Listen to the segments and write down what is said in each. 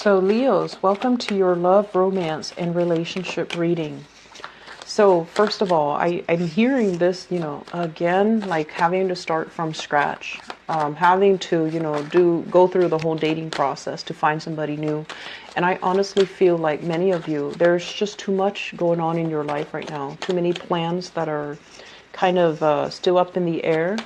So Leos, welcome to your love, romance, and relationship reading. So first of all, I'm hearing this, again, like having to start from scratch, having to, go through the whole dating process to find somebody new. And I honestly feel like many of you, there's just too much going on in your life right now. Too many plans that are kind of still up in the air.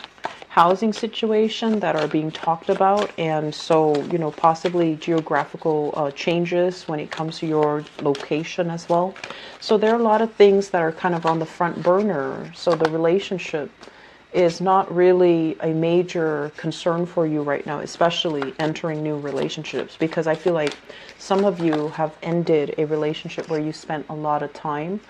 Housing situation that are being talked about, and so possibly geographical changes when it comes to your location as well. So there are a lot of things that are kind of on the front burner, so the relationship is not really a major concern for you right now, especially entering new relationships, because I feel like some of you have ended a relationship where you spent a lot of time.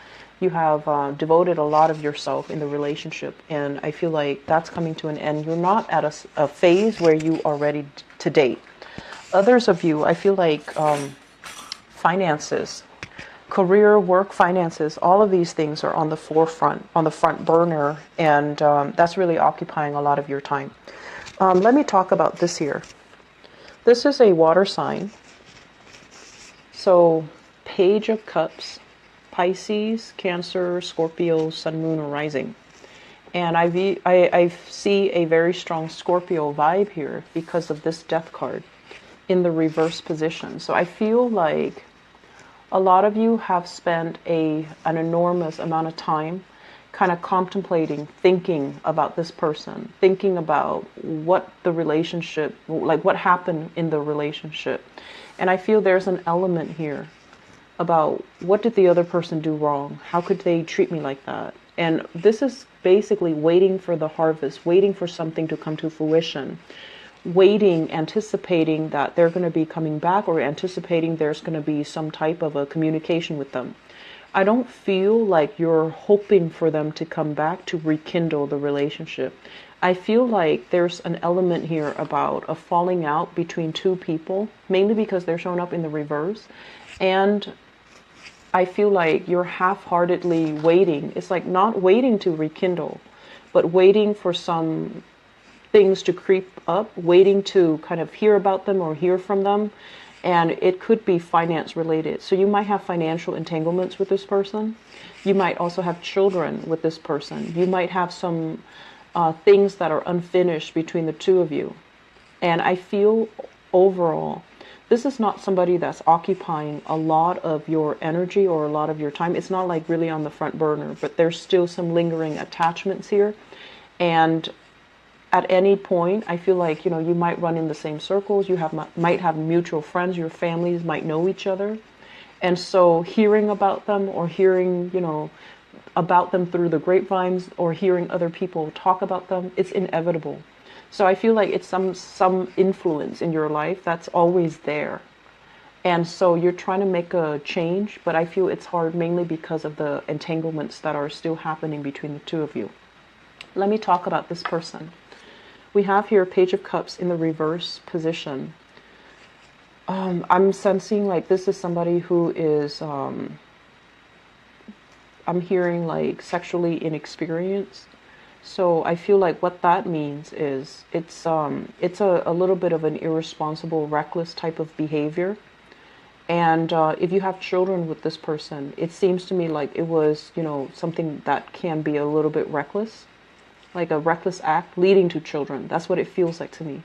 You have devoted a lot of yourself in the relationship, and I feel like that's coming to an end. You're not at a phase where you are ready to date. Others of you, I feel like finances, career, work, finances, all of these things are on the forefront, on the front burner, and that's really occupying a lot of your time. Let me talk about this here. This is a water sign. So, Page of Cups. Pisces, Cancer, Scorpio, Sun, Moon, or Rising. And I see a very strong Scorpio vibe here because of this Death card in the reverse position. So I feel like a lot of you have spent an enormous amount of time kind of contemplating, thinking about this person, thinking about what the relationship, like what happened in the relationship. And I feel there's an element here about what did the other person do wrong? How could they treat me like that? And this is basically waiting for the harvest, waiting for something to come to fruition, waiting, anticipating that they're going to be coming back, or anticipating there's going to be some type of a communication with them. I don't feel like you're hoping for them to come back to rekindle the relationship. I feel like there's an element here about a falling out between two people, mainly because they're showing up in the reverse. And I feel like you're half-heartedly waiting. It's like not waiting to rekindle, but waiting for some things to creep up, waiting to kind of hear about them or hear from them. And it could be finance related. So you might have financial entanglements with this person. You might also have children with this person. You might have some things that are unfinished between the two of you. And I feel overall, this is not somebody that's occupying a lot of your energy or a lot of your time. It's not like really on the front burner, but there's still some lingering attachments here. And at any point, I feel like, you might run in the same circles. You might have mutual friends. Your families might know each other. And so hearing about them, or hearing, about them through the grapevines, or hearing other people talk about them, it's inevitable. So I feel like it's some influence in your life that's always there. And so you're trying to make a change, but I feel it's hard mainly because of the entanglements that are still happening between the two of you. Let me talk about this person. We have here Page of Cups in the reverse position. I'm sensing like this is somebody who is, I'm hearing like sexually inexperienced. So I feel like what that means is it's a little bit of an irresponsible, reckless type of behavior. And if you have children with this person, it seems to me like it was, something that can be a little bit reckless, like a reckless act leading to children. That's what it feels like to me.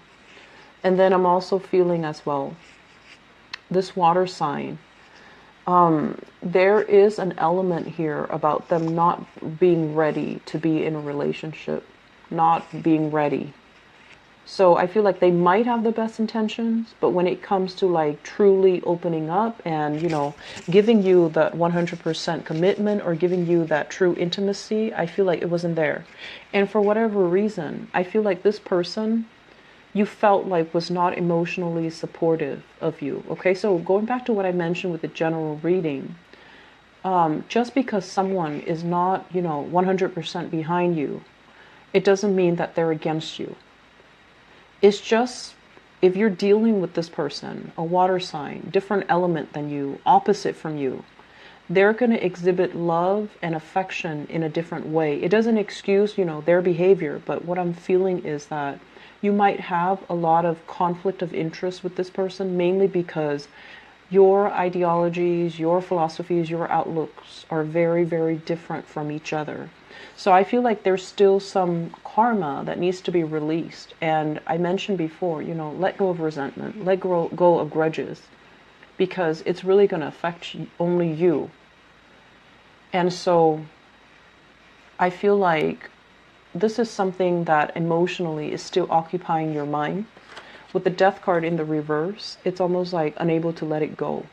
And then I'm also feeling as well, this water sign. There is an element here about them not being ready to be in a relationship, not being ready. So I feel like they might have the best intentions, but when it comes to like truly opening up and, giving you that 100% commitment, or giving you that true intimacy, I feel like it wasn't there. And for whatever reason, I feel like this person you felt like was not emotionally supportive of you. Okay, so going back to what I mentioned with the general reading, just because someone is not, 100% behind you, it doesn't mean that they're against you. It's just, if you're dealing with this person, a water sign, different element than you, opposite from you, they're going to exhibit love and affection in a different way. It doesn't excuse, their behavior, but what I'm feeling is that you might have a lot of conflict of interest with this person, mainly because Your ideologies, your philosophies, your outlooks are very, very different from each other. So I feel like there's still some karma that needs to be released. And I mentioned before, let go of resentment, let go of grudges, because it's really going to affect only you. And so I feel like this is something that emotionally is still occupying your mind. With the death card in the reverse, it's almost like unable to let it go.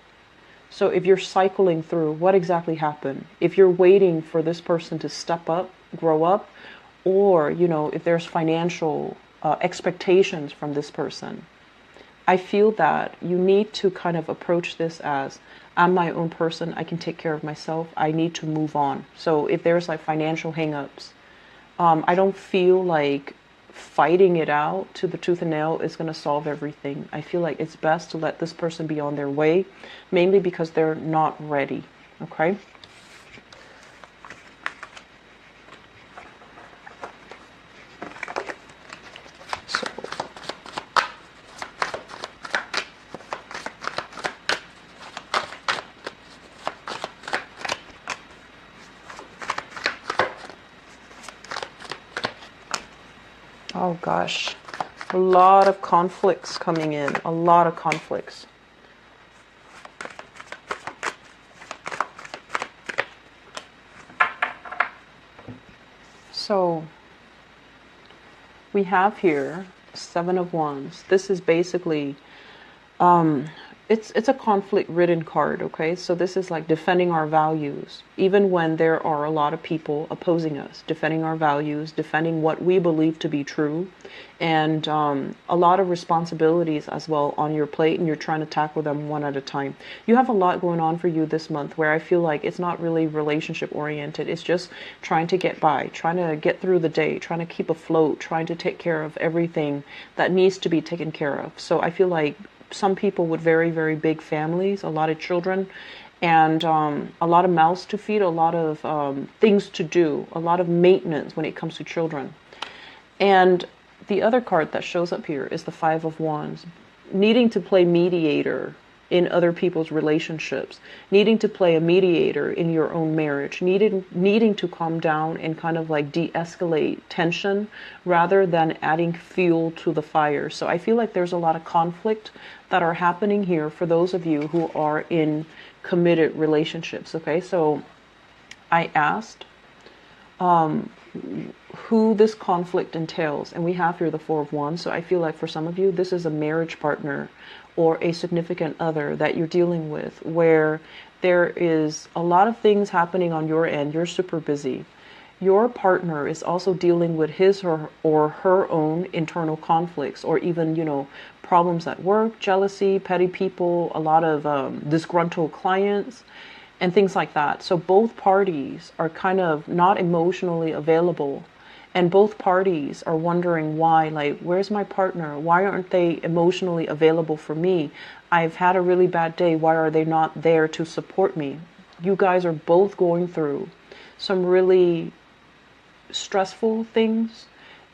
So if you're cycling through what exactly happened, if you're waiting for this person to step up, grow up, or, if there's financial expectations from this person, I feel that you need to kind of approach this as, I'm my own person, I can take care of myself, I need to move on. So if there's like financial hangups, I don't feel like fighting it out to the tooth and nail is going to solve everything. I feel like it's best to let this person be on their way, mainly because they're not ready. Okay? So, oh gosh, a lot of conflicts coming in, a lot of conflicts. So we have here Seven of Wands. This is basically it's a conflict-ridden card, okay? So this is like defending our values, even when there are a lot of people opposing us, defending our values, defending what we believe to be true, and a lot of responsibilities as well on your plate, and you're trying to tackle them one at a time. You have a lot going on for you this month where I feel like it's not really relationship-oriented. It's just trying to get by, trying to get through the day, trying to keep afloat, trying to take care of everything that needs to be taken care of. So I feel like some people with very, very big families, a lot of children, and a lot of mouths to feed, a lot of things to do, a lot of maintenance when it comes to children. And the other card that shows up here is the Five of Wands, needing to play mediator in other people's relationships, needing to play a mediator in your own marriage, needing to calm down and kind of like de-escalate tension rather than adding fuel to the fire. So I feel like there's a lot of conflict that are happening here for those of you who are in committed relationships. Okay, so I asked who this conflict entails, and we have here the Four of Wands. So I feel like for some of you, this is a marriage partner or a significant other that you're dealing with, where there is a lot of things happening on your end. You're super busy. Your partner is also dealing with his or her own internal conflicts, or even, problems at work, jealousy, petty people, a lot of disgruntled clients, and things like that. So both parties are kind of not emotionally available. And both parties are wondering why, like, where's my partner? Why aren't they emotionally available for me? I've had a really bad day. Why are they not there to support me? You guys are both going through some really stressful things,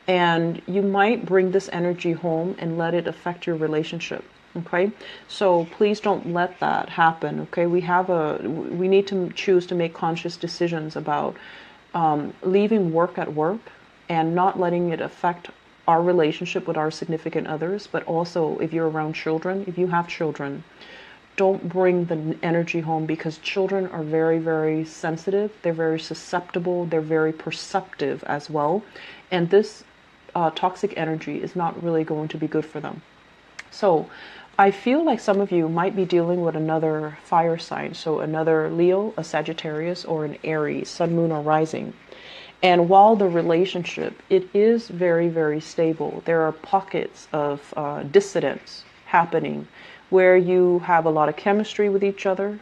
and you might bring this energy home and let it affect your relationship. Okay, so please don't let that happen. Okay, we need to choose to make conscious decisions about leaving work at work and not letting it affect our relationship with our significant others. But also, if you're around children, if you have children, don't bring the energy home, because children are very, very sensitive. They're very susceptible. They're very perceptive as well. And this toxic energy is not really going to be good for them. So I feel like some of you might be dealing with another fire sign. So another Leo, a Sagittarius, or an Aries, Sun, Moon, or Rising. And while the relationship, it is very, very stable, there are pockets of dissidence happening where you have a lot of chemistry with each other.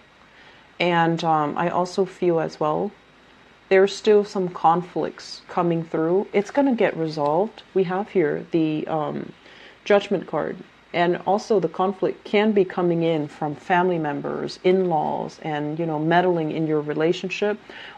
And I also feel as well, there's still some conflicts coming through. It's going to get resolved. We have here the Judgment card. And also the conflict can be coming in from family members, in-laws, and, meddling in your relationship,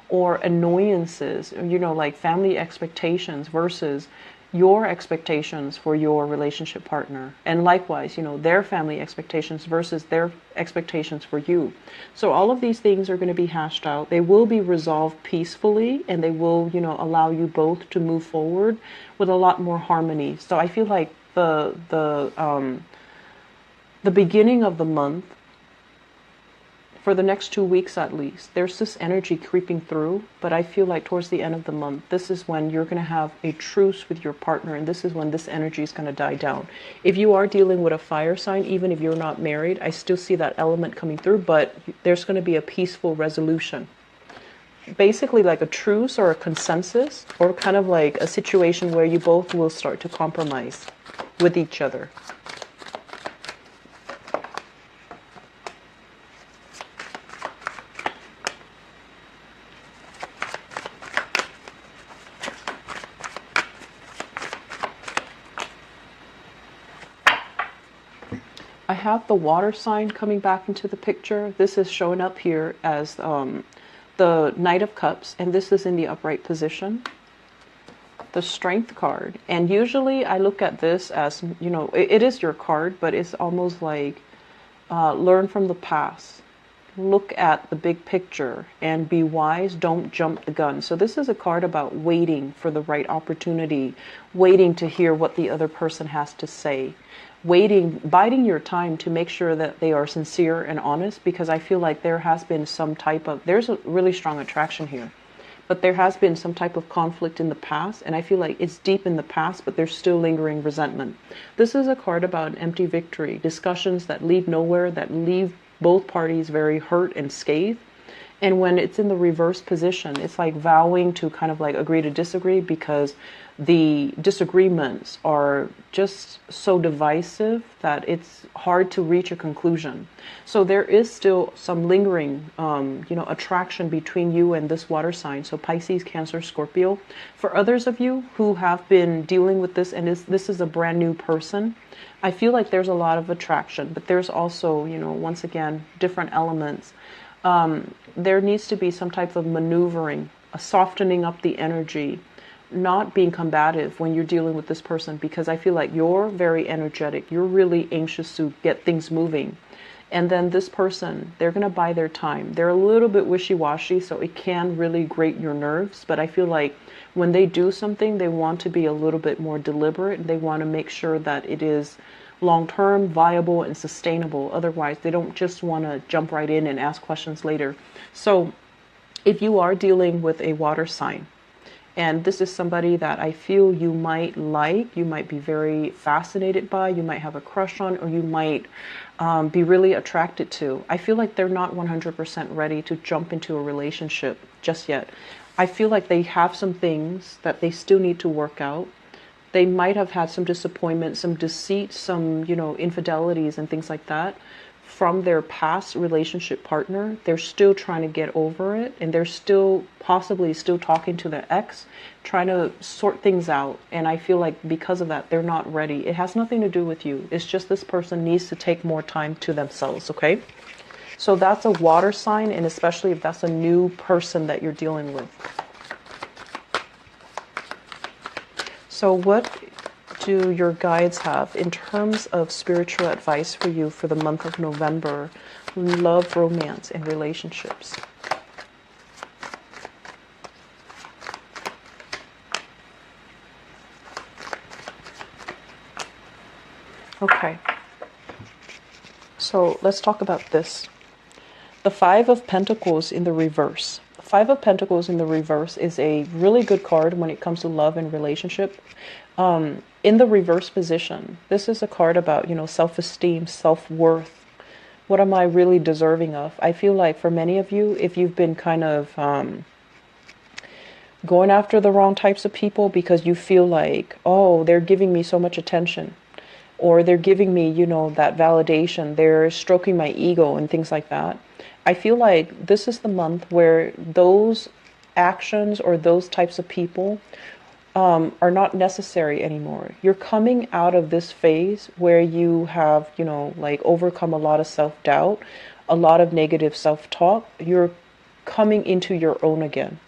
or annoyances, like family expectations versus your expectations for your relationship partner, and likewise, their family expectations versus their expectations for you. So all of these things are going to be hashed out. They will be resolved peacefully, and they will, allow you both to move forward with a lot more harmony. So I feel like the beginning of the month, for the next 2 weeks at least, there's this energy creeping through, but I feel like towards the end of the month, this is when you're going to have a truce with your partner, and this is when this energy is going to die down. If you are dealing with a fire sign, even if you're not married, I still see that element coming through, but there's going to be a peaceful resolution. Basically like a truce or a consensus, or kind of like a situation where you both will start to compromise with each other. I have the water sign coming back into the picture. This is showing up here as the Knight of Cups, and this is in the upright position. The Strength card. And usually I look at this as, it is your card, but it's almost like learn from the past. Look at the big picture and be wise. Don't jump the gun. So this is a card about waiting for the right opportunity, waiting to hear what the other person has to say, waiting, biding your time to make sure that they are sincere and honest, because I feel like there has been there's a really strong attraction here, but there has been some type of conflict in the past, and I feel like it's deep in the past, but there's still lingering resentment. This is a card about an empty victory, discussions that lead nowhere, that leave both parties very hurt and scathed. And when it's in the reverse position, it's like vowing to kind of like agree to disagree, because the disagreements are just so divisive that it's hard to reach a conclusion. So there is still some lingering, attraction between you and this water sign. So Pisces, Cancer, Scorpio. For others of you who have been dealing with this, and this is a brand new person, I feel like there's a lot of attraction, but there's also, once again, different elements. There needs to be some type of maneuvering, a softening up the energy, not being combative when you're dealing with this person, because I feel like you're very energetic. You're really anxious to get things moving. And then this person, they're going to buy their time. They're a little bit wishy-washy, so it can really grate your nerves. But I feel like when they do something, they want to be a little bit more deliberate. They want to make sure that it is long-term, viable, and sustainable. Otherwise, they don't just want to jump right in and ask questions later. So if you are dealing with a water sign, and this is somebody that I feel you might like, you might be very fascinated by, you might have a crush on, or you might be really attracted to, I feel like they're not 100% ready to jump into a relationship just yet. I feel like they have some things that they still need to work out. They might have had some disappointment, some deceit, some, infidelities and things like that from their past relationship partner. They're still trying to get over it, and they're still possibly still talking to their ex, trying to sort things out. And I feel like because of that, they're not ready. It has nothing to do with you. It's just this person needs to take more time to themselves, okay? So that's a water sign, and especially if that's a new person that you're dealing with. So what do your guides have in terms of spiritual advice for you for the month of November? Love, romance, and relationships. Okay. So let's talk about this. The Five of Pentacles in the reverse. The Five of Pentacles in the reverse is a really good card when it comes to love and relationship. In the reverse position, this is a card about, self-esteem, self-worth. What am I really deserving of? I feel like for many of you, if you've been kind of going after the wrong types of people because you feel like, oh, they're giving me so much attention, or they're giving me, that validation, they're stroking my ego and things like that. I feel like this is the month where those actions or those types of people are not necessary anymore. You're coming out of this phase where you have, overcome a lot of self-doubt, a lot of negative self-talk. You're coming into your own again.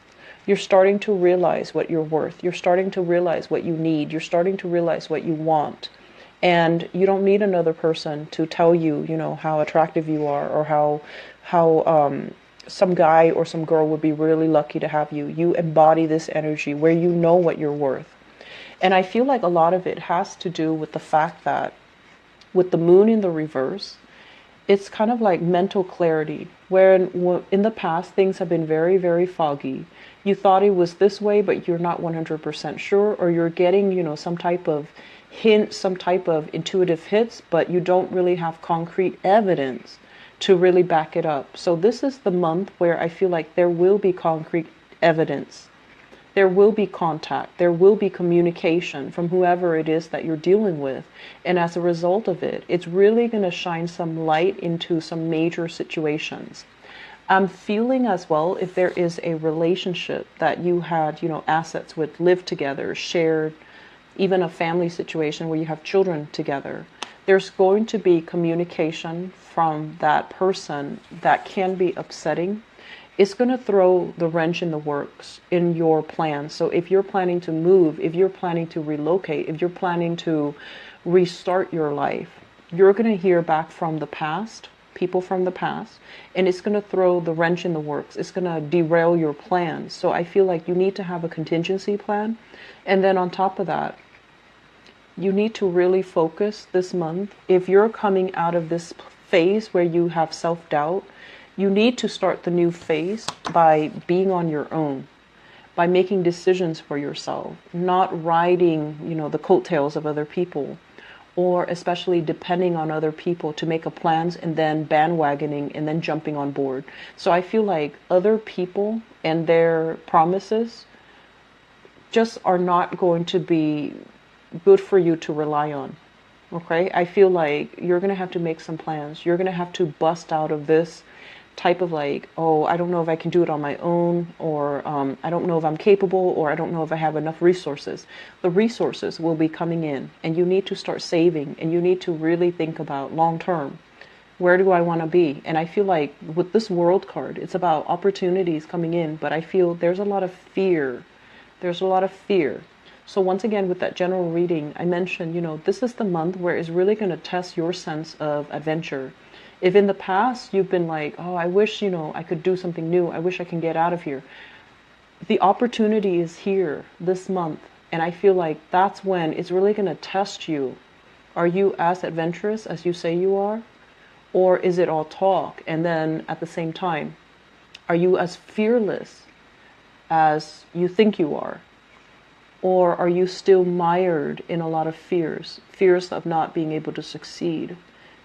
You're starting to realize what you're worth. You're starting to realize what you need. You're starting to realize what you want. And you don't need another person to tell you, how attractive you are, or how some guy or some girl would be really lucky to have you. You embody this energy where you know what you're worth. And I feel like a lot of it has to do with the fact that with the moon in the reverse, it's kind of like mental clarity, where in the past things have been very, very foggy. You thought it was this way, but you're not 100% sure, or you're getting, some type of hint, some type of intuitive hits, but you don't really have concrete evidence to really back it up. So this is the month where I feel like there will be concrete evidence. There will be contact, there will be communication from whoever it is that you're dealing with. And as a result of it, it's really going to shine some light into some major situations. I'm feeling as well, if there is a relationship that you had, assets with, lived together, shared, even a family situation where you have children together, there's going to be communication from that person that can be upsetting. It's going to throw the wrench in the works in your plans. So if you're planning to move, if you're planning to relocate, if you're planning to restart your life, you're going to hear back from the past, people from the past, and it's going to throw the wrench in the works. It's going to derail your plans. So I feel like you need to have a contingency plan. And then on top of that, you need to really focus this month. If you're coming out of this phase where you have self-doubt, you need to start the new phase by being on your own, by making decisions for yourself, not riding, the coattails of other people, or especially depending on other people to make up plans and then bandwagoning and then jumping on board. So I feel like other people and their promises just are not going to be good for you to rely on. Okay? I feel like you're going to have to make some plans. You're going to have to bust out of this type of like, oh, I don't know if I can do it on my own, or I don't know if I'm capable, or I don't know if I have enough resources. The resources will be coming in, and you need to start saving, and you need to really think about long term. Where do I want to be? And I feel like with this world card, it's about opportunities coming in, but I feel there's a lot of fear. There's a lot of fear. So once again, with that general reading, I mentioned, this is the month where it's really going to test your sense of adventure. If in the past you've been like, oh, I wish, I could do something new. I wish I can get out of here. The opportunity is here this month. And I feel like that's when it's really going to test you. Are you as adventurous as you say you are? Or is it all talk? And then at the same time, are you as fearless as you think you are? Or are you still mired in a lot of fears? Fears of not being able to succeed.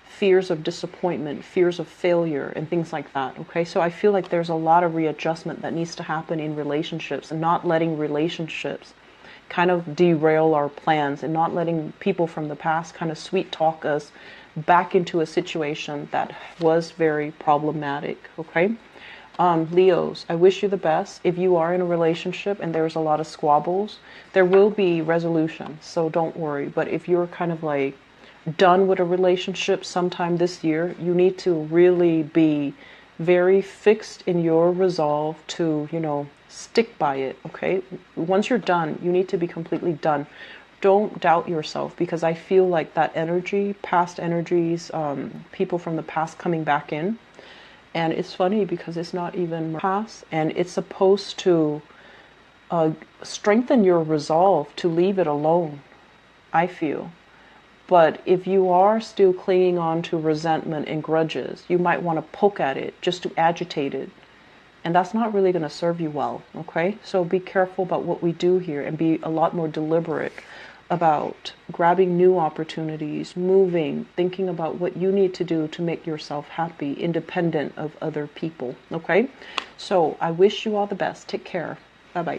Fears of disappointment, fears of failure, and things like that. Okay, so I feel like there's a lot of readjustment that needs to happen in relationships, and not letting relationships kind of derail our plans, and not letting people from the past kind of sweet talk us back into a situation that was very problematic. Okay, Leos, I wish you the best. If you are in a relationship and there's a lot of squabbles, there will be resolution, so don't worry. But if you're kind of like done with a relationship sometime this year, you need to really be very fixed in your resolve to, stick by it, okay? Once you're done, you need to be completely done. Don't doubt yourself, because I feel like that energy, past energies, people from the past coming back in. And it's funny because it's not even past, and it's supposed to strengthen your resolve to leave it alone, I feel. But if you are still clinging on to resentment and grudges, you might want to poke at it just to agitate it. And that's not really going to serve you well, okay? So be careful about what we do here, and be a lot more deliberate about grabbing new opportunities, moving, thinking about what you need to do to make yourself happy, independent of other people, okay? So I wish you all the best. Take care. Bye-bye.